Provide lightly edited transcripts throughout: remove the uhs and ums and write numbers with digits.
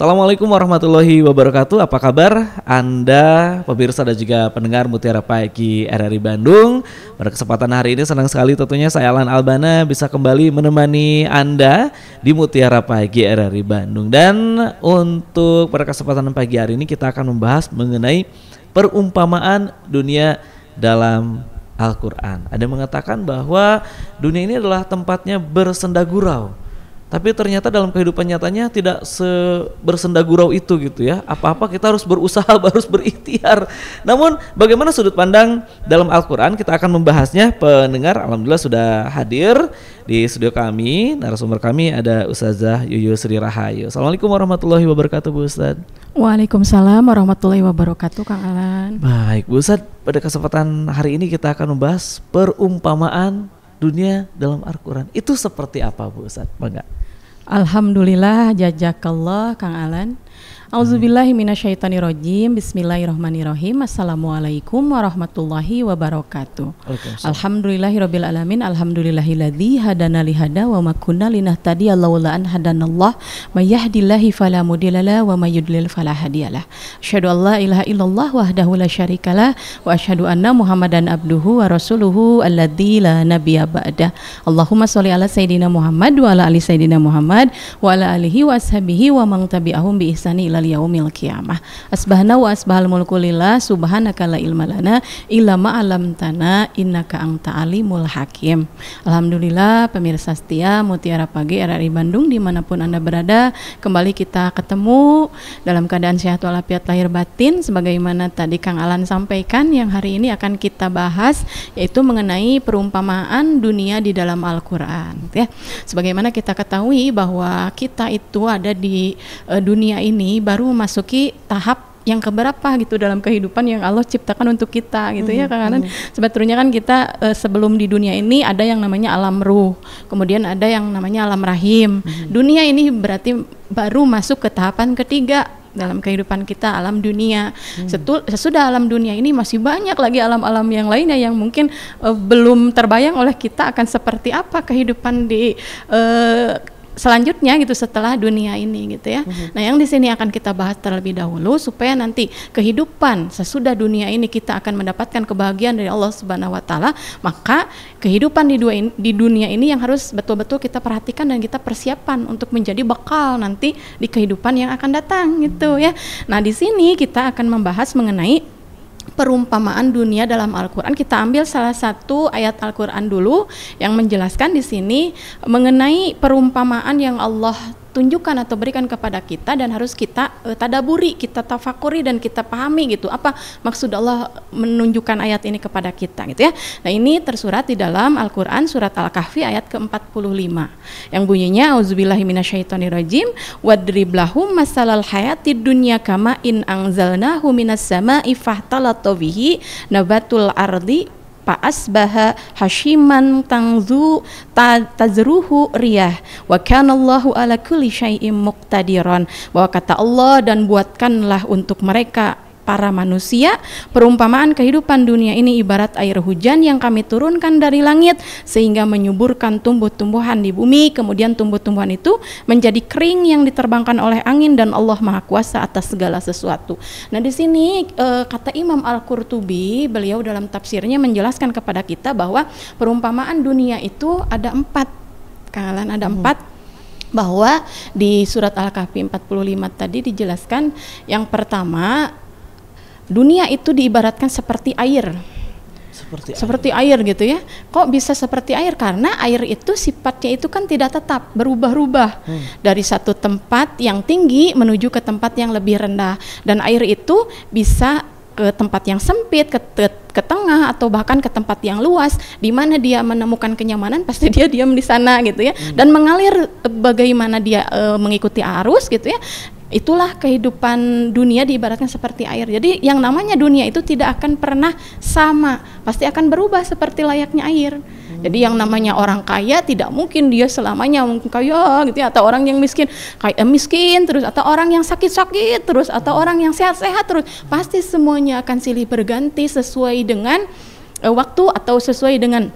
Assalamualaikum warahmatullahi wabarakatuh. Apa kabar Anda, pemirsa dan juga pendengar Mutiara Pagi RRI Bandung? Pada kesempatan hari ini senang sekali tentunya saya Alan Albana bisa kembali menemani Anda di Mutiara Pagi RRI Bandung. Dan untuk pada kesempatan pagi hari ini kita akan membahas mengenai perumpamaan dunia dalam Al-Quran. Ada yang mengatakan bahwa dunia ini adalah tempatnya bersenda gurau. Tapi ternyata dalam kehidupan nyatanya tidak bersenda gurau itu gitu ya. Apa-apa kita harus berusaha, harus berikhtiar. Namun bagaimana sudut pandang dalam Al-Quran, kita akan membahasnya. Pendengar alhamdulillah sudah hadir di studio kami. Narasumber kami ada Ustazah Yuyu Sri Rahayu. Assalamualaikum warahmatullahi wabarakatuh Bu Ustaz. Waalaikumsalam warahmatullahi wabarakatuh Kang Alan. Baik Bu Ustaz, pada kesempatan hari ini kita akan membahas perumpamaan dunia dalam Al-Quran. Itu seperti apa Bu Ustaz? Bangga. Alhamdulillah, jazakallah Kang Alan. Auzubillahi minasyaitonirrajim. Bismillahirrahmanirrahim. Assalamualaikum warahmatullahi wabarakatuh. Alhamdulillahirabbil alamin. Alhamdulillahilladzi hadana li hada wa ma kunna linahtadiya laula an hadanallah. May yahdihillahu fala mudhillalah wa may yudlil fala hadiyalah. Asyhadu an la ilaha illallah wahdahu la syarikalah wa asyhadu anna Muhammadan abduhu wa rasuluhu alladzi la nabiyya ba'da. Allahumma sholli ala sayidina Muhammad wa ala ali sayidina Muhammad wa ala alihi wa ashabihi wa man tabi'ahum bi ihsani ila yaumil qiyamah. Asbahna wa asbahal mulku lillah subhanaka la ilma lana illa ma 'allamtana innaka anta alimul hakim. Alhamdulillah pemirsa setia Mutiara Pagi RRI Bandung dimanapun Anda berada, kembali kita ketemu dalam keadaan sehat walafiat lahir batin sebagaimana tadi Kang Alan sampaikan. Yang hari ini akan kita bahas yaitu mengenai perumpamaan dunia di dalam Al-Qur'an ya. Sebagaimana kita ketahui bahwa kita itu ada di dunia ini baru memasuki tahap yang keberapa gitu dalam kehidupan yang Allah ciptakan untuk kita gitu ya Kang Alan. Sebetulnya kan kita sebelum di dunia ini ada yang namanya alam ruh, kemudian ada yang namanya alam rahim. Dunia ini berarti baru masuk ke tahapan ketiga dalam kehidupan kita, alam dunia. Sesudah alam dunia ini masih banyak lagi alam-alam yang lainnya yang mungkin belum terbayang oleh kita akan seperti apa kehidupan di selanjutnya gitu setelah dunia ini gitu ya. Nah, yang di sini akan kita bahas terlebih dahulu supaya nanti kehidupan sesudah dunia ini kita akan mendapatkan kebahagiaan dari Allah Subhanahu wa taala, maka kehidupan di dunia ini yang harus betul-betul kita perhatikan dan kita persiapan untuk menjadi bekal nanti di kehidupan yang akan datang gitu ya. Nah, di sini kita akan membahas mengenai perumpamaan dunia dalam Al-Quran. Kita ambil salah satu ayat Al-Quran dulu yang menjelaskan di sini mengenai perumpamaan yang Allah tunjukkan atau berikan kepada kita dan harus kita tadaburi, kita tafakuri dan kita pahami gitu. Apa maksud Allah menunjukkan ayat ini kepada kita gitu ya. Nah, ini tersurat di dalam Al-Quran surat Al-Kahfi ayat ke-45 yang bunyinya auzubillahi minasyaitonirrajim wadrib lahum masalal hayatid dunya kama in anzalnahu minas sama'i fahtalata bihi nabatul ardi asbaha hashiman tazruhu riyah wa kanallahu ala kulli syai'im muqtadiran. Bahwa kata Allah, dan buatkanlah untuk mereka para manusia perumpamaan kehidupan dunia ini ibarat air hujan yang kami turunkan dari langit sehingga menyuburkan tumbuh-tumbuhan di bumi, kemudian tumbuh-tumbuhan itu menjadi kering yang diterbangkan oleh angin dan Allah Maha Kuasa atas segala sesuatu. Nah, di sini kata Imam Al-Qurtubi, beliau dalam tafsirnya menjelaskan kepada kita bahwa perumpamaan dunia itu ada 4. Kalian ada 4. Bahwa di surat Al-Kahfi 45 tadi dijelaskan yang pertama, dunia itu diibaratkan seperti air. Seperti air gitu ya. Kok bisa seperti air? Karena air itu sifatnya itu kan tidak tetap, berubah-ubah dari satu tempat yang tinggi menuju ke tempat yang lebih rendah. Dan air itu bisa ke tempat yang sempit, ke tengah atau bahkan ke tempat yang luas, di mana dia menemukan kenyamanan pasti dia diam di sana gitu ya. Dan mengalir bagaimana dia mengikuti arus gitu ya. Itulah kehidupan dunia diibaratkan seperti air. Jadi yang namanya dunia itu tidak akan pernah sama, pasti akan berubah seperti layaknya air. Jadi yang namanya orang kaya tidak mungkin dia selamanya kaya gitu ya, atau orang yang miskin miskin terus, atau orang yang sakit-sakit terus, atau orang yang sehat-sehat terus. Pasti semuanya akan silih berganti sesuai dengan waktu atau sesuai dengan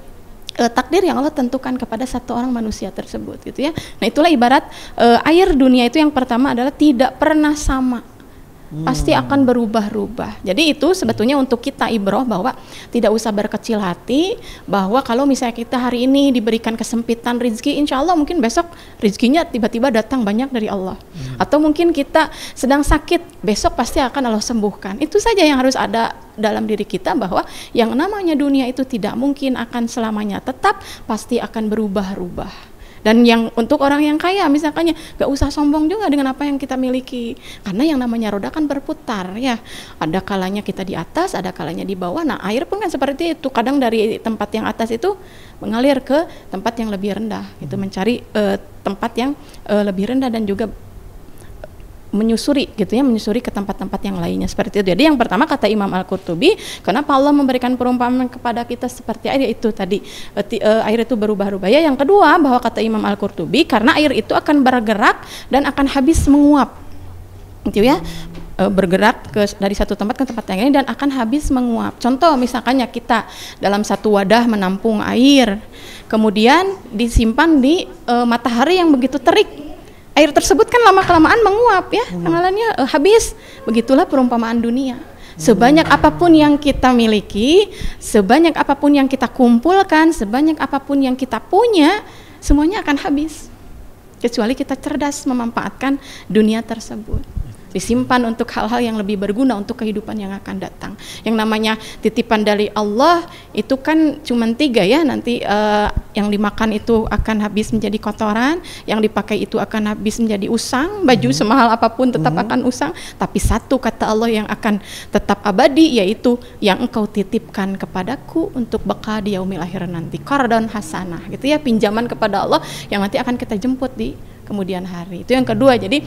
takdir yang Allah tentukan kepada satu orang manusia tersebut gitu ya. Nah itulah ibarat air dunia itu yang pertama adalah tidak pernah sama, pasti akan berubah-ubah. Jadi itu sebetulnya untuk kita ibroh bahwa tidak usah berkecil hati, bahwa kalau misalnya kita hari ini diberikan kesempitan rezeki, insya Allah mungkin besok rezekinya tiba-tiba datang banyak dari Allah. Atau mungkin kita sedang sakit, besok pasti akan Allah sembuhkan. Itu saja yang harus ada dalam diri kita, bahwa yang namanya dunia itu tidak mungkin akan selamanya tetap, pasti akan berubah-ubah. Dan yang untuk orang yang kaya misalnya gak usah sombong juga dengan apa yang kita miliki, karena yang namanya roda kan berputar ya, ada kalanya kita di atas, ada kalanya di bawah. Nah air pun kan seperti itu, kadang dari tempat yang atas itu mengalir ke tempat yang lebih rendah, itu mencari tempat yang lebih rendah dan juga menyusuri gitu ya, menyusuri ke tempat-tempat yang lainnya seperti itu. Jadi yang pertama kata Imam Al-Qurtubi, kenapa Allah memberikan perumpamaan kepada kita seperti air itu tadi, air itu berubah-ubah ya. Yang kedua bahwa kata Imam Al-Qurtubi, karena air itu akan bergerak dan akan habis menguap gitu ya, bergerak dari satu tempat ke tempat yang lain dan akan habis menguap. Contoh misalkannya kita dalam satu wadah menampung air, kemudian disimpan di matahari yang begitu terik, air tersebut kan lama-kelamaan menguap ya, pengalannya habis. Begitulah perumpamaan dunia. Sebanyak apapun yang kita miliki, sebanyak apapun yang kita kumpulkan, sebanyak apapun yang kita punya, semuanya akan habis. Kecuali kita cerdas memanfaatkan dunia tersebut. Disimpan untuk hal-hal yang lebih berguna untuk kehidupan yang akan datang. Yang namanya titipan dari Allah itu kan cuma 3 ya, nanti yang dimakan itu akan habis menjadi kotoran, yang dipakai itu akan habis menjadi usang, baju semahal apapun tetap akan usang, tapi satu kata Allah yang akan tetap abadi, yaitu yang engkau titipkan kepadaku untuk bekal di yaumil akhir nanti, qardon hasanah gitu ya, pinjaman kepada Allah yang nanti akan kita jemput di kemudian hari. Itu yang kedua. Jadi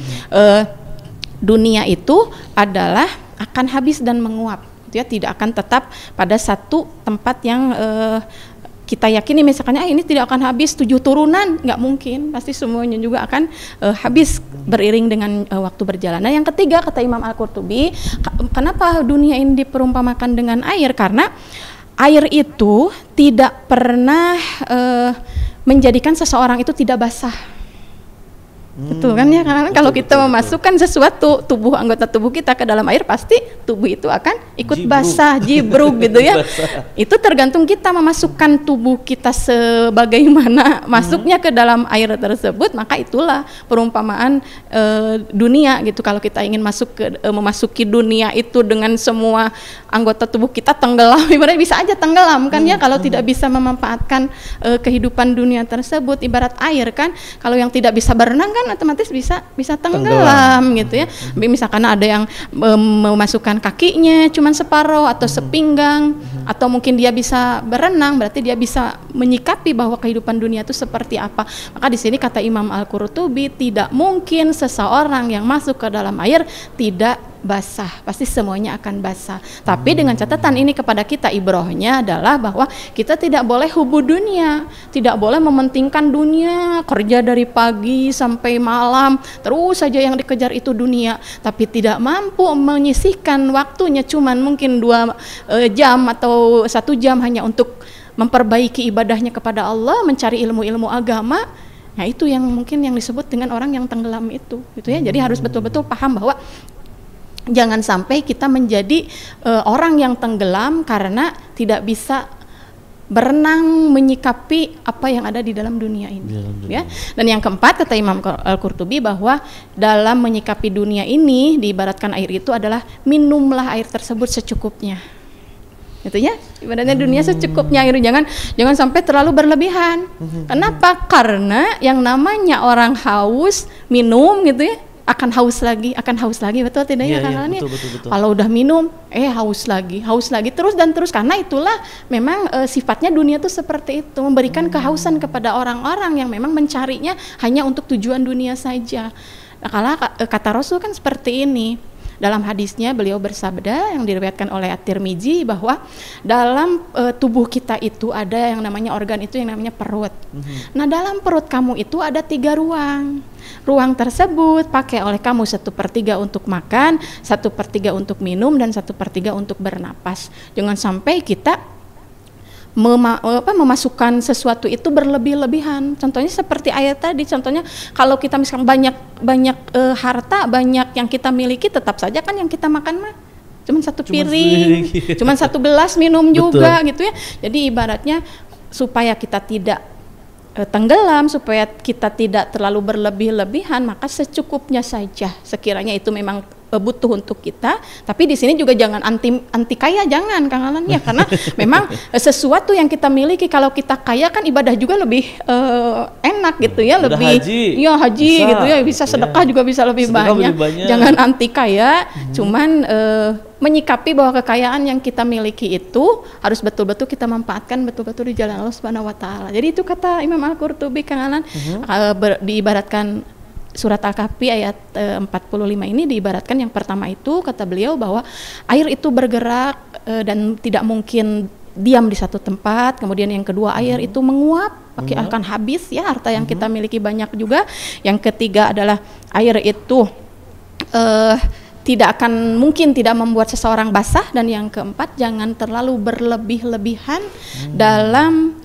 dunia itu adalah akan habis dan menguap, dia tidak akan tetap pada satu tempat yang kita yakini. Misalnya ini tidak akan habis 7 turunan, nggak mungkin, pasti semuanya juga akan habis beriring dengan waktu berjalan. Nah yang ketiga kata Imam Al-Qurtubi, kenapa dunia ini diperumpamakan dengan air, karena air itu tidak pernah menjadikan seseorang itu tidak basah. Betul kan ya, karena kalau kita memasukkan sesuatu anggota tubuh kita ke dalam air, pasti tubuh itu akan ikut basah, jibruk gitu ya. Itu tergantung kita memasukkan tubuh kita sebagaimana masuknya ke dalam air tersebut, maka itulah perumpamaan dunia gitu. Kalau kita ingin memasuki dunia itu dengan semua anggota tubuh kita tenggelam, ibarat bisa aja tenggelam kan ya, kalau tidak bisa memanfaatkan kehidupan dunia tersebut. Ibarat air kan, kalau yang tidak bisa berenang kan otomatis bisa tenggelam gitu ya. Misalkan ada yang memasukkan kakinya cuman separuh atau sepinggang, atau mungkin dia bisa berenang, berarti dia bisa menyikapi bahwa kehidupan dunia itu seperti apa. Maka di sini kata Imam Al-Qurtubi, tidak mungkin seseorang yang masuk ke dalam air tidak basah, pasti semuanya akan basah. Tapi dengan catatan ini kepada kita, ibrohnya adalah bahwa kita tidak boleh hubu dunia, tidak boleh mementingkan dunia, kerja dari pagi sampai malam terus saja yang dikejar itu dunia, tapi tidak mampu menyisihkan waktunya cuman mungkin 2 jam atau 1 jam hanya untuk memperbaiki ibadahnya kepada Allah, mencari ilmu-ilmu agama. Nah itu yang mungkin yang disebut dengan orang yang tenggelam itu gitu ya. Jadi harus betul-betul paham bahwa jangan sampai kita menjadi orang yang tenggelam karena tidak bisa berenang menyikapi apa yang ada di dalam dunia ini. Ya. Dan yang keempat kata Imam Al-Qurtubi, bahwa dalam menyikapi dunia ini diibaratkan air itu adalah minumlah air tersebut secukupnya. Gitu ya. Ibaratnya dunia secukupnya, air jangan sampai terlalu berlebihan. Kenapa? Karena yang namanya orang haus minum gitu ya, akan haus lagi, betul tidak ya? Betul. Kalau udah minum, haus lagi terus dan terus, karena itulah memang sifatnya dunia itu seperti itu, memberikan kehausan kepada orang-orang yang memang mencarinya hanya untuk tujuan dunia saja. Nah, kalau kata Rasul kan seperti ini. Dalam hadisnya beliau bersabda yang diriwayatkan oleh At-Tirmizi, bahwa dalam tubuh kita itu ada yang namanya organ itu yang namanya perut. Nah dalam perut kamu itu ada 3 ruang. Ruang tersebut pakai oleh kamu 1/3 untuk makan, 1/3 untuk minum, dan 1/3 untuk bernapas. Jangan sampai kita memasukkan sesuatu itu berlebih-lebihan. Contohnya seperti ayat tadi, contohnya kalau kita misalkan banyak harta, banyak yang kita miliki, tetap saja kan yang kita makan mah cuma satu piring, cuma satu gelas minum juga gitu ya. Jadi ibaratnya supaya kita tidak tenggelam, supaya kita tidak terlalu berlebih-lebihan, maka secukupnya saja. Sekiranya itu memang butuh untuk kita, tapi di sini juga jangan anti kaya, jangan Kang Alan ya, karena memang sesuatu yang kita miliki kalau kita kaya kan ibadah juga lebih enak gitu ya, udah lebih haji bisa, gitu ya, bisa sedekah juga bisa lebih banyak. Jangan anti kaya, cuman menyikapi bahwa kekayaan yang kita miliki itu harus betul-betul kita manfaatkan betul-betul di jalan Allah Subhanahu wa taala. Jadi itu kata Imam Al-Qurtubi Kang Alan, diibaratkan surat Al-Kahfi ayat 45 ini diibaratkan yang pertama itu kata beliau bahwa air itu bergerak dan tidak mungkin diam di satu tempat. Kemudian yang kedua, air itu menguap, akan habis ya, harta yang kita miliki banyak juga. Yang ketiga adalah air itu tidak akan mungkin tidak membuat seseorang basah. Dan yang keempat, jangan terlalu berlebih-lebihan dalam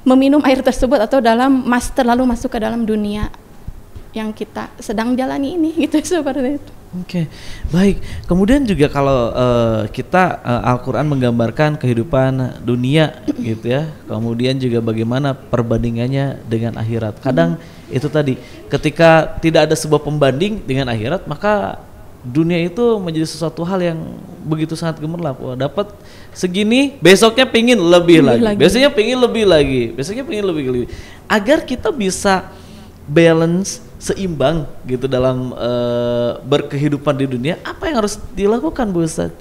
meminum air tersebut atau terlalu masuk ke dalam dunia yang kita sedang jalani ini gitu, seperti itu. Oke, baik. Kemudian juga kalau kita Al-Quran menggambarkan kehidupan dunia gitu ya, kemudian juga bagaimana perbandingannya dengan akhirat. Kadang itu tadi, ketika tidak ada sebuah pembanding dengan akhirat, maka dunia itu menjadi sesuatu hal yang begitu sangat gemerlap. Wah, dapat segini, besoknya pingin lebih lagi. Biasanya pingin lebih lagi, besoknya pingin lebih. Agar kita bisa balance, seimbang gitu dalam berkehidupan di dunia, apa yang harus dilakukan Bu Ustaz?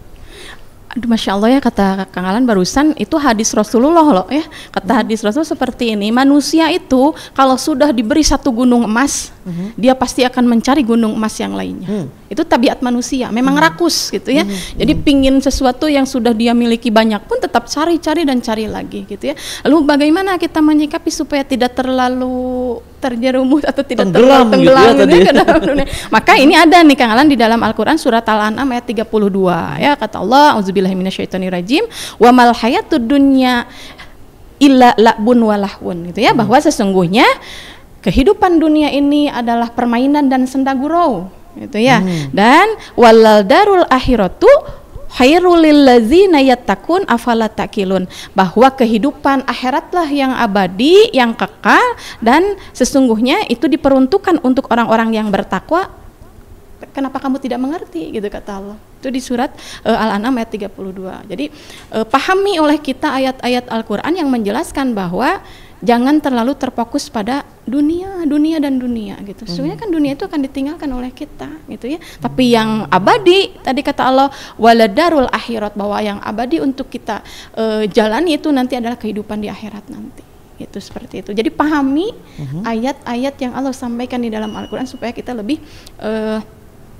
Aduh, Masya Allah ya, kata Kang Alan barusan itu hadis Rasulullah loh ya. Kata hadis Rasul seperti ini, manusia itu kalau sudah diberi satu gunung emas, dia pasti akan mencari gunung emas yang lainnya. Itu tabiat manusia, memang rakus gitu ya. Jadi pingin sesuatu yang sudah dia miliki banyak pun tetap cari dan cari lagi gitu ya. Lalu bagaimana kita menyikapi supaya tidak terlalu terjerumus atau tidak tenggelam gitu ya ke dalam dunia. Maka ini ada nih Kang Alan di dalam Al-Quran surat Al-An'am ayat 32 ya, kata Allah, auzubillahi minasyaitonirrajim, wa mal hayatud dunya illa la'bun walahun gitu ya, bahwa sesungguhnya kehidupan dunia ini adalah permainan dan senda gurau gitu ya. Dan walal darul akhiratu khairul lil ladzina yattaqun afala taqilun, bahwa kehidupan akhiratlah yang abadi, yang kekal, dan sesungguhnya itu diperuntukkan untuk orang-orang yang bertakwa. Kenapa kamu tidak mengerti gitu, kata Allah. Itu di surat Al-An'am ayat 32. Jadi pahami oleh kita ayat-ayat Al-Qur'an yang menjelaskan bahwa jangan terlalu terfokus pada dunia gitu. Sebenarnya kan dunia itu akan ditinggalkan oleh kita gitu ya. Tapi yang abadi tadi kata Allah waladarul akhirat, bahwa yang abadi untuk kita jalani itu nanti adalah kehidupan di akhirat nanti. Itu seperti itu. Jadi pahami ayat-ayat yang Allah sampaikan di dalam Al-Qur'an supaya kita lebih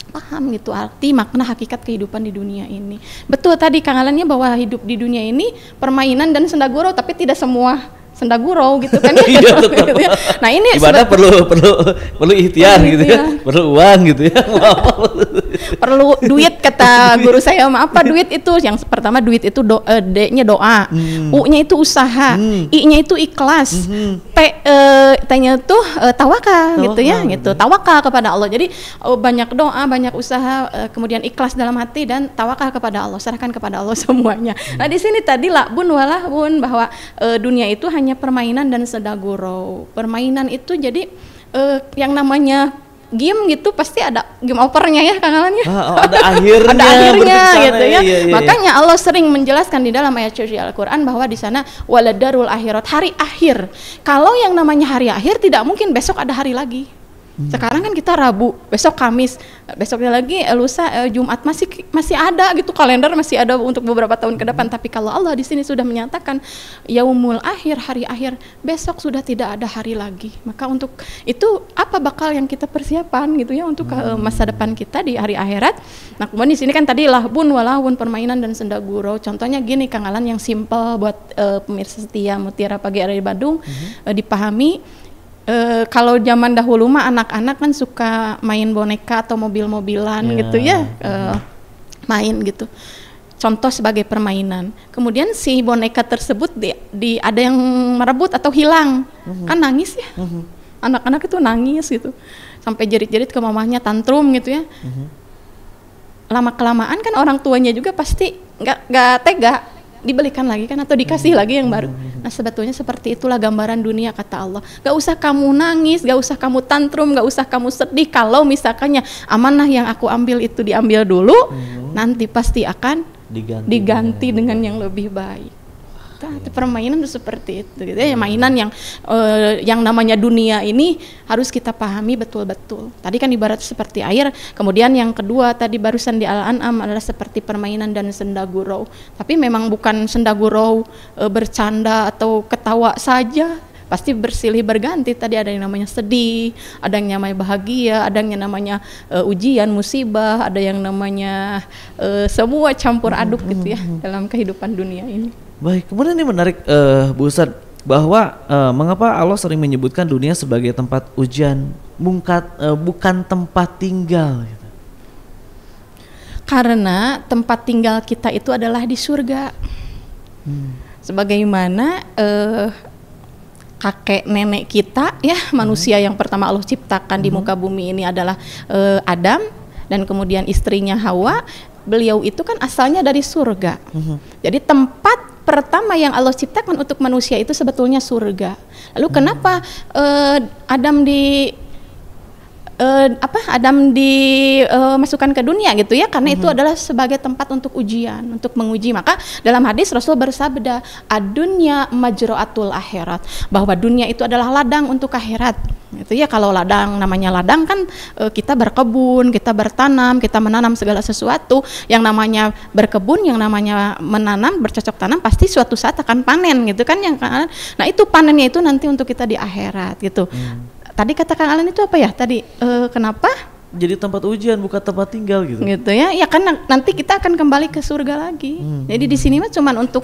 paham gitu arti makna hakikat kehidupan di dunia ini. Betul tadi Kang Alannya bahwa hidup di dunia ini permainan dan senda gurau, tapi tidak semua senda gurau gitu kan ya. Gitu ya. Nah ini ibadah perlu ikhtiar gitu ya, perlu uang gitu ya. Perlu duit kata guru saya. Apa duit itu? Yang pertama duit itu D-nya doa, U-nya itu usaha, I-nya itu ikhlas, T-nya itu tawakal gitu ya, gitu. Tawakal kepada Allah. Jadi banyak doa, banyak usaha, kemudian ikhlas dalam hati dan tawakal kepada Allah, serahkan kepada Allah semuanya. Nah di sini tadi la'bun walahun, bahwa dunia itu hanya permainan dan senda gurau. Permainan itu jadi yang namanya game gitu pasti ada game overnya ya Kang Alan ya. Ada akhirnya gitu ya. Iya. Makanya Allah sering menjelaskan di dalam ayat suci Al-Qur'an bahwa di sana waladarul akhirat, hari akhir. Kalau yang namanya hari akhir tidak mungkin besok ada hari lagi. Sekarang kan kita Rabu, besok Kamis, besoknya lagi lusa Jumat, masih ada gitu, kalender masih ada untuk beberapa tahun ke depan. Tapi kalau Allah di sini sudah menyatakan yaumul akhir, hari akhir, besok sudah tidak ada hari lagi. Maka untuk itu apa bakal yang kita persiapan gitu ya untuk masa depan kita di hari akhirat. Nah kemudian di sini kan tadi lahbun walahun, permainan dan senda gurau. Contohnya gini Kang Alan yang simple buat pemirsa setia Mutiara Pagi RRI Bandung dipahami. Kalau zaman dahulu mah anak-anak kan suka main boneka atau mobil-mobilan gitu ya, main gitu. contoh sebagai permainan. Kemudian si boneka tersebut ada yang merebut atau hilang, kan nangis ya. Anak-anak itu nangis gitu, sampai jerit-jerit ke mamahnya, tantrum gitu ya. Lama-kelamaan kan orang tuanya juga pasti nggak tega, dibelikan lagi kan atau dikasih lagi yang baru. Nah sebetulnya seperti itulah gambaran dunia kata Allah. Gak usah kamu nangis, gak usah kamu tantrum, gak usah kamu sedih. Kalau misalkannya amanah yang aku ambil itu diambil dulu, nanti pasti akan diganti dengan yang lebih baik. Permainan itu seperti itu gitu ya. Mainan yang namanya dunia ini harus kita pahami betul-betul. Tadi kan ibarat seperti air, kemudian yang kedua tadi barusan di Al-An'am adalah seperti permainan dan senda gurau. Tapi memang bukan senda gurau bercanda atau ketawa saja, pasti bersilih berganti. Tadi ada yang namanya sedih, ada yang namanya bahagia, ada yang namanya ujian, musibah, ada yang namanya semua campur aduk gitu ya dalam kehidupan dunia ini. Baik, kemudian ini menarik Bu Ustadz, bahwa mengapa Allah sering menyebutkan dunia sebagai tempat ujian, bukan tempat tinggal gitu. Karena tempat tinggal kita itu adalah di surga. Sebagaimana kakek nenek kita ya, manusia yang pertama Allah ciptakan di muka bumi ini adalah Adam, dan kemudian istrinya Hawa. Beliau itu kan asalnya dari surga. Jadi tempat pertama yang Allah ciptakan untuk manusia itu sebetulnya surga. Lalu kenapa Adam dimasukkan ke dunia gitu ya? Karena itu adalah sebagai tempat untuk ujian, untuk menguji. Maka dalam hadis Rasul bersabda, ad-dunya majra'atul akhirat, bahwa dunia itu adalah ladang untuk akhirat. Itu ya, kalau ladang, namanya ladang kan kita berkebun, kita bertanam, kita menanam segala sesuatu. Yang namanya berkebun, yang namanya menanam, bercocok tanam, pasti suatu saat akan panen gitu kan. Nah itu panennya itu nanti untuk kita di akhirat gitu. Tadi kata Kang Alan itu apa ya? Tadi kenapa? Jadi tempat ujian bukan tempat tinggal gitu. Gitu ya. Ya kan nanti kita akan kembali ke surga lagi. Jadi di sini mah cuma untuk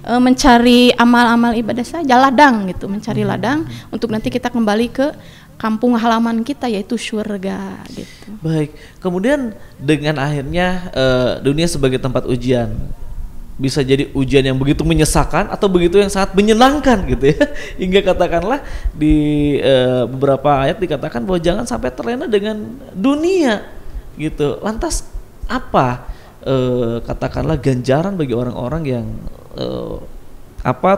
mencari amal-amal ibadah saja, ladang gitu, mencari ladang untuk nanti kita kembali ke kampung halaman kita, yaitu surga gitu. Baik. Kemudian dengan akhirnya dunia sebagai tempat ujian, bisa jadi ujian yang begitu menyesakan atau begitu yang sangat menyenangkan gitu ya. Hingga katakanlah di beberapa ayat dikatakan bahwa jangan sampai terlena dengan dunia gitu. Lantas apa katakanlah ganjaran bagi orang-orang yang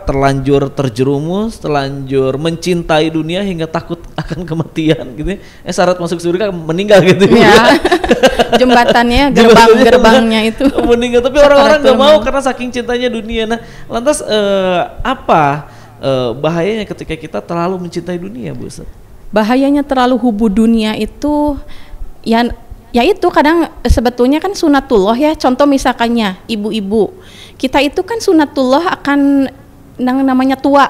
terlanjur terjerumus, terlanjur mencintai dunia hingga takut akan kematian gitu. Syarat masuk surga meninggal gitu ya. Jembatannya, gerbangnya itu meninggal, tapi orang-orang nggak mau karena saking cintanya dunia. Nah, lantas bahayanya ketika kita terlalu mencintai dunia, Bu Ustaz? Bahayanya terlalu hubu dunia itu ya itu kadang sebetulnya kan sunatullah ya. Contoh misalkannya ibu-ibu, kita itu kan sunatullah akan namanya tua,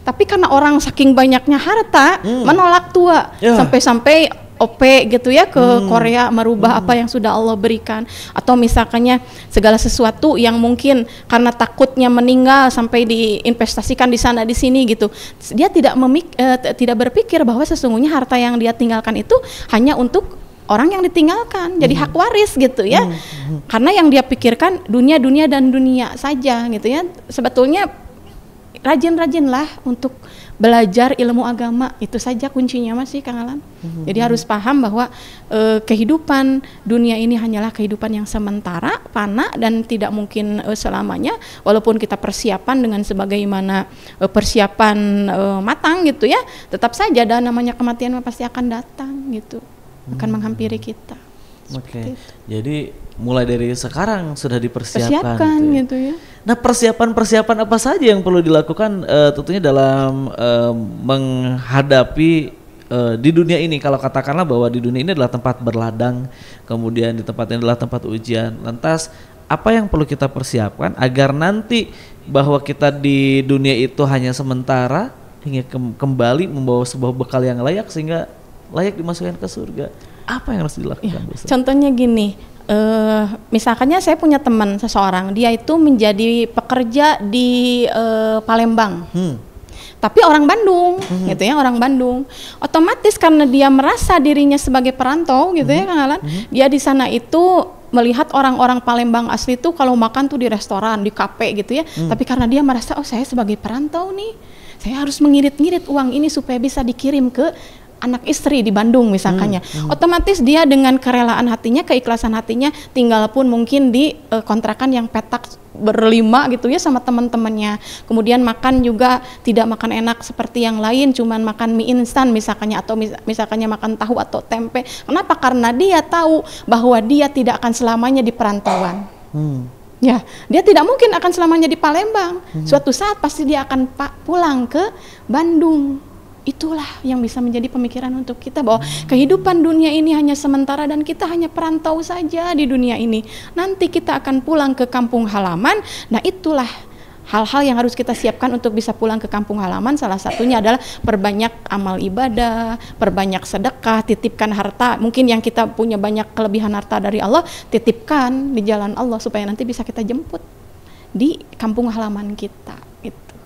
tapi karena orang saking banyaknya harta menolak tua, sampai-sampai OP gitu ya ke Korea merubah apa yang sudah Allah berikan. Atau misalkannya segala sesuatu yang mungkin karena takutnya meninggal sampai diinvestasikan di sana di sini gitu. Dia tidak berpikir bahwa sesungguhnya harta yang dia tinggalkan itu hanya untuk orang yang ditinggalkan, jadi hak waris gitu ya. Karena yang dia pikirkan dunia dan dunia saja gitu ya. Sebetulnya rajin-rajinlah untuk belajar ilmu agama, itu saja kuncinya masih Kang Alan. Jadi harus paham bahwa kehidupan dunia ini hanyalah kehidupan yang sementara, fana, dan tidak mungkin selamanya. Walaupun kita persiapan dengan sebagaimana persiapan matang gitu ya, tetap saja ada namanya kematian pasti akan datang gitu, akan menghampiri kita. Oke. Jadi mulai dari sekarang sudah dipersiapkan gitu ya. Nah, persiapan apa saja yang perlu dilakukan tentunya dalam menghadapi di dunia ini? Kalau katakanlah bahwa di dunia ini adalah tempat berladang, kemudian di tempat ini adalah tempat ujian. Lantas apa yang perlu kita persiapkan agar nanti bahwa kita di dunia itu hanya sementara hingga kembali membawa sebuah bekal yang layak sehingga layak dimasukkan ke surga? Apa yang harus dilakukan? Ya, contohnya gini, misalkannya saya punya teman seseorang, dia itu menjadi pekerja di Palembang, tapi orang Bandung, gitu ya, orang Bandung. Otomatis karena dia merasa dirinya sebagai perantau, gitu ya, Kang Alan, dia di sana itu melihat orang-orang Palembang asli tuh kalau makan tuh di restoran, di kafe gitu ya. Tapi karena dia merasa, oh saya sebagai perantau nih, saya harus mengirit-ngirit uang ini supaya bisa dikirim ke anak istri di Bandung misalkannya. Otomatis dia dengan kerelaan hatinya, keikhlasan hatinya, tinggal pun mungkin di kontrakan yang petak berlima gitu ya sama teman-temannya. Kemudian makan juga tidak makan enak seperti yang lain, cuman makan mie instan misalkannya, atau misalkannya makan tahu atau tempe. Kenapa? Karena dia tahu bahwa dia tidak akan selamanya di perantauan. Ya, dia tidak mungkin akan selamanya di Palembang. Suatu saat pasti dia akan pulang ke Bandung. Itulah yang bisa menjadi pemikiran untuk kita bahwa kehidupan dunia ini hanya sementara dan kita hanya perantau saja di dunia ini. Nanti kita akan pulang ke kampung halaman. Nah, itulah hal-hal yang harus kita siapkan untuk bisa pulang ke kampung halaman. Salah satunya adalah perbanyak amal ibadah, perbanyak sedekah, titipkan harta. Mungkin yang kita punya banyak kelebihan harta dari Allah, titipkan di jalan Allah supaya nanti bisa kita jemput di kampung halaman kita.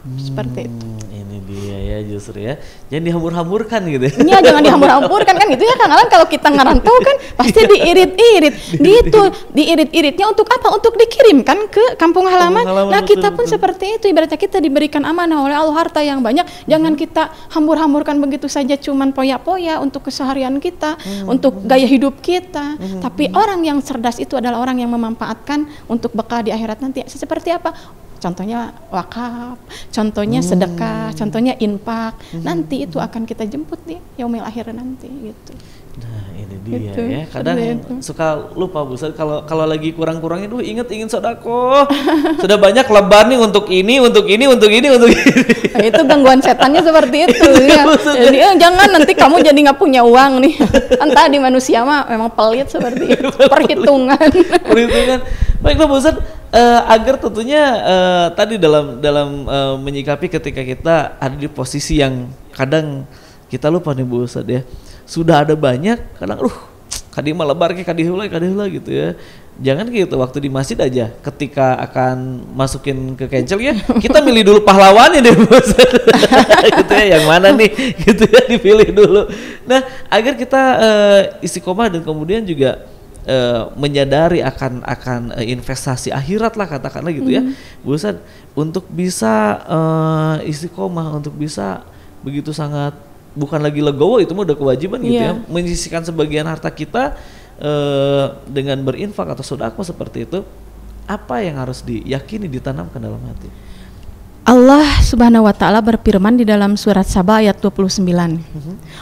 Seperti itu. Ini dia ya justru ya, jangan dihambur-hamburkan gitu. Iya, jangan dihambur-hamburkan kan gitu ya Kang Alan. Kalau kita ngerantau kan pasti diirit-irit gitu, diirit-iritnya untuk apa? Untuk dikirimkan ke kampung halaman. Nah, kita pun seperti itu, ibaratnya kita diberikan amanah oleh Allah harta yang banyak, jangan kita hambur-hamburkan begitu saja cuman poya-poya untuk keseharian kita, untuk gaya hidup kita. Tapi orang yang cerdas itu adalah orang yang memanfaatkan untuk bekal di akhirat nanti. Seperti apa? Contohnya wakaf, contohnya sedekah, contohnya infak. Nanti itu akan kita jemput di yaumil akhir nanti gitu. Nah, ini dia gitu, ya. Kadang suka lupa Bu, kalau lagi kurang-kurang itu ingin sodako. Sudah banyak lebar nih untuk ini. Nah, itu gangguan setannya seperti itu ya. Jadi jangan nanti kamu jadi nggak punya uang nih. Entah di manusia mah memang pelit seperti itu. Perhitungan. Baiklah Bu Ustaz, agar tentunya tadi dalam menyikapi ketika kita ada di posisi yang kadang kita lupa nih Bu Ustaz ya. Sudah ada banyak, kadang kadima lebar ke kadihula gitu ya. Jangan gitu waktu di masjid aja, ketika akan masukin ke cancel ya, kita milih dulu pahlawannya deh Bu Ustaz. Gitu ya, yang mana nih gitu ya, dipilih dulu. Nah, agar kita istiqomah dan kemudian juga menyadari akan investasi akhirat lah katakanlah gitu ya Bu Ustaz, untuk bisa istiqomah, untuk bisa begitu sangat bukan lagi legowo, itu mah udah kewajiban gitu ya, menyisihkan sebagian harta kita dengan berinfak atau sedekah seperti itu. Apa yang harus diyakini, ditanamkan dalam hati? Allah Subhanahu wa taala berfirman di dalam surat Saba ayat 29.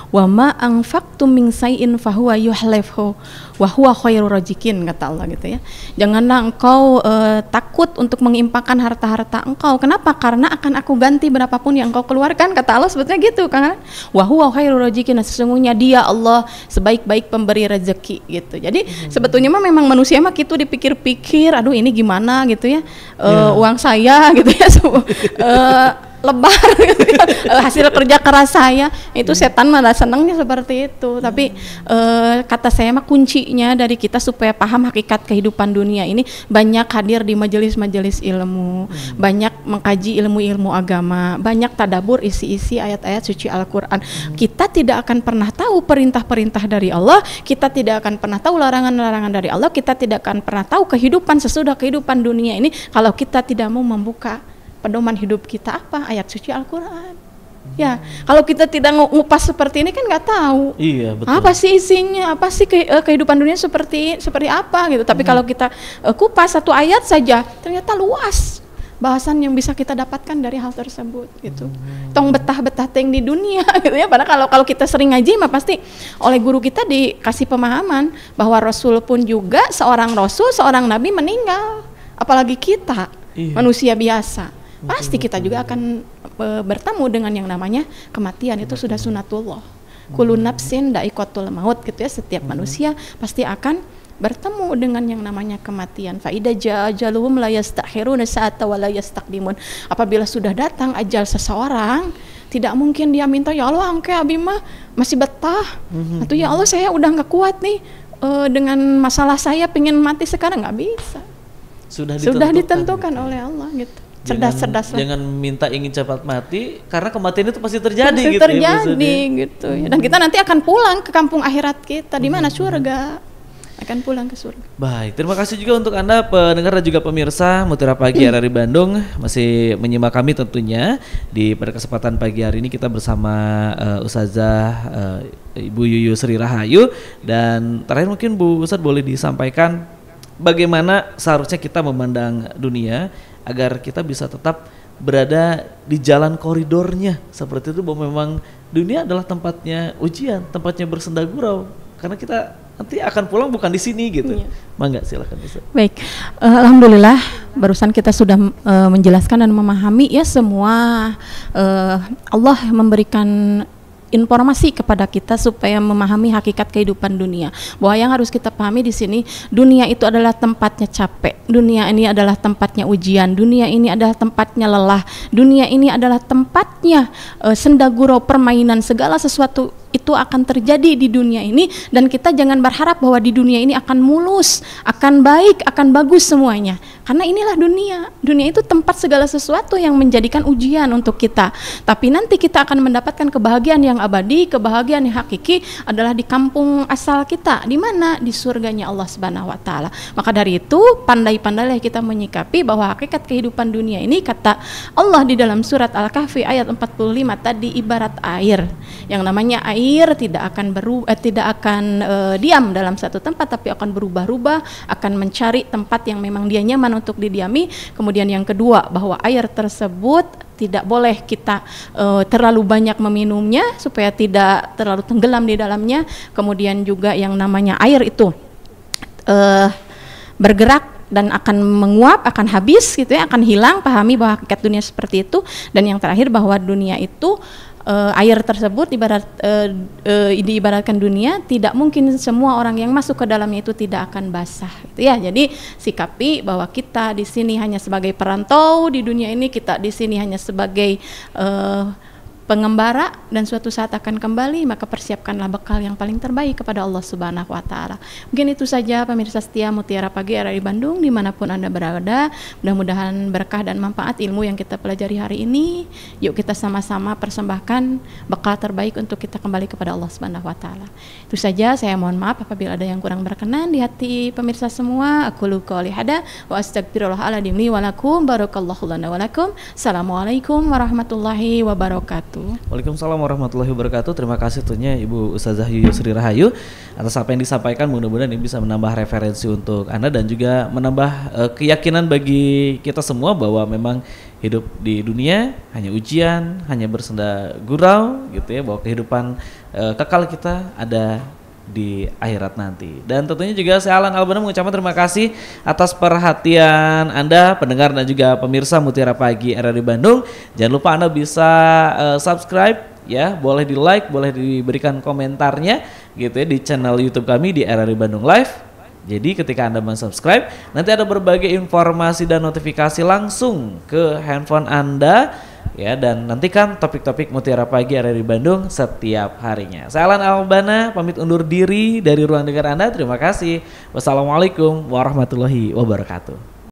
Wa ma anfaqtum min shay'in fahuwa yuhlifhu wa huwa khairur raziqin, kata Allah gitu ya. Janganlah engkau takut untuk menginfakkan harta-harta engkau. Kenapa? Karena akan aku ganti berapapun yang engkau keluarkan, kata Allah sebetulnya gitu kan. Wa huwa khairur raziqin, sesungguhnya Dia Allah sebaik-baik pemberi rezeki gitu. Jadi sebetulnya mah memang manusia mah gitu dipikir-pikir, aduh ini gimana gitu ya. Uang saya gitu ya. Lebar hasil kerja keras saya itu, setan malah senangnya seperti itu. Tapi kata saya mah kuncinya dari kita supaya paham hakikat kehidupan dunia ini, banyak hadir di majelis-majelis ilmu, banyak mengkaji ilmu-ilmu agama, banyak tadabur isi-isi ayat-ayat suci Al-Quran. Kita tidak akan pernah tahu perintah-perintah dari Allah, kita tidak akan pernah tahu larangan-larangan dari Allah, kita tidak akan pernah tahu kehidupan sesudah kehidupan dunia ini kalau kita tidak mau membuka pedoman hidup kita apa? Ayat suci Al-Quran. Ya, kalau kita tidak ngupas seperti ini kan nggak tahu. Iya, betul. Apa sih isinya? Apa sih kehidupan dunia seperti apa gitu. Tapi kalau kita kupas satu ayat saja, ternyata luas bahasan yang bisa kita dapatkan dari hal tersebut gitu. Tong betah-betah teng di dunia gitu ya. Padahal kalau kita sering ngaji mah pasti oleh guru kita dikasih pemahaman bahwa Rasul pun juga seorang Rasul, seorang Nabi meninggal. Apalagi kita manusia biasa. Pasti kita juga akan bertemu dengan yang namanya kematian. Itu sudah sunatullah. Kullu nafsin dha'iqatul maut gitu ya. Setiap manusia pasti akan bertemu dengan yang namanya kematian. Fa idza jaa ajaluhum la yastakhiruna sa'ata wa la yastaqdimun. Apabila sudah datang ajal seseorang, tidak mungkin dia minta, ya Allah angke abi mah masih betah. Atau ya Allah saya udah enggak kuat nih dengan masalah saya, pengen mati sekarang, nggak bisa. Sudah ditentukan oleh Allah gitu. Cerdas-cerdas lah. Jangan minta ingin cepat mati, karena kematian itu pasti terjadi gitu. Terjadi gitu. Dan kita nanti akan pulang ke kampung akhirat kita, di mana surga. akan pulang ke surga. Baik, terima kasih juga untuk Anda pendengar dan juga pemirsa Mutiara Pagi RRI Bandung, masih menyimak kami tentunya. Pada kesempatan pagi hari ini kita bersama Ustazah Ibu Yuyu Sri Rahayu. Dan terakhir mungkin Bu Ustadz boleh disampaikan bagaimana seharusnya kita memandang dunia agar kita bisa tetap berada di jalan koridornya seperti itu, bahwa memang dunia adalah tempatnya ujian, tempatnya bersenda gurau, karena kita nanti akan pulang bukan di sini gitu. Iya. Mangga silakan Ustaz. Baik, alhamdulillah barusan kita sudah menjelaskan dan memahami ya semua. Allah memberikan informasi kepada kita supaya memahami hakikat kehidupan dunia. Bahwa yang harus kita pahami di sini, dunia itu adalah tempatnya capek. Dunia ini adalah tempatnya ujian. Dunia ini adalah tempatnya lelah. Dunia ini adalah tempatnya senda gurau, permainan, segala sesuatu itu akan terjadi di dunia ini, dan kita jangan berharap bahwa di dunia ini akan mulus, akan baik, akan bagus semuanya. Karena inilah dunia. Dunia itu tempat segala sesuatu yang menjadikan ujian untuk kita. Tapi nanti kita akan mendapatkan kebahagiaan yang abadi, kebahagiaan yang hakiki adalah di kampung asal kita. Di mana? Di surganya Allah Subhanahu wa taala. Maka dari itu, pandai-pandailah kita menyikapi bahwa hakikat kehidupan dunia ini, kata Allah di dalam surat Al-Kahfi ayat 45 tadi, ibarat air. Yang namanya air tidak akan diam dalam satu tempat, tapi akan berubah-ubah, akan mencari tempat yang memang dia nyaman untuk didiami. Kemudian yang kedua, bahwa air tersebut tidak boleh kita terlalu banyak meminumnya supaya tidak terlalu tenggelam di dalamnya. Kemudian juga yang namanya air itu bergerak dan akan menguap, akan habis gitu ya, akan hilang. Pahami bahwa hakikat dunia seperti itu. Dan yang terakhir, bahwa dunia itu air tersebut diibaratkan dunia, tidak mungkin semua orang yang masuk ke dalamnya itu tidak akan basah gitu ya. Jadi sikapi bahwa kita di sini hanya sebagai perantau di dunia ini, kita di sini hanya sebagai pengembara, dan suatu saat akan kembali, maka persiapkanlah bekal yang paling terbaik kepada Allah Subhanahu wa taala. Mungkin itu saja pemirsa setia Mutiara Pagi RRI Bandung dimanapun Anda berada. Mudah-mudahan berkah dan manfaat ilmu yang kita pelajari hari ini. Yuk kita sama-sama persembahkan bekal terbaik untuk kita kembali kepada Allah Subhanahu wa taala. Itu saja, saya mohon maaf apabila ada yang kurang berkenan di hati pemirsa semua. Aqulu qouli hada wa astaghfirullahaladzim li wa lakum, barakallahu lana wa lakum. Assalamualaikum warahmatullahi wabarakatuh. Waalaikumsalam warahmatullahi wabarakatuh. Terima kasih tentunya Ibu Ustazah Yuyu Sri Rahayu atas apa yang disampaikan. Mudah-mudahan ini bisa menambah referensi untuk Anda dan juga menambah keyakinan bagi kita semua bahwa memang hidup di dunia hanya ujian, hanya bersenda gurau gitu ya, bahwa kehidupan kekal kita ada di akhirat nanti. Dan tentunya juga saya Alan Albana mengucapkan terima kasih atas perhatian Anda pendengar dan juga pemirsa Mutiara Pagi RRI Bandung. Jangan lupa Anda bisa subscribe ya, boleh di like, boleh diberikan komentarnya gitu ya di channel YouTube kami di RRI Bandung Live. Jadi ketika Anda mensubscribe, nanti ada berbagai informasi dan notifikasi langsung ke handphone Anda ya, dan nantikan topik-topik Mutiara Pagi RRI Bandung setiap harinya. Saya Alan Albana pamit undur diri dari ruang dengar Anda. Terima kasih. Wassalamualaikum warahmatullahi wabarakatuh.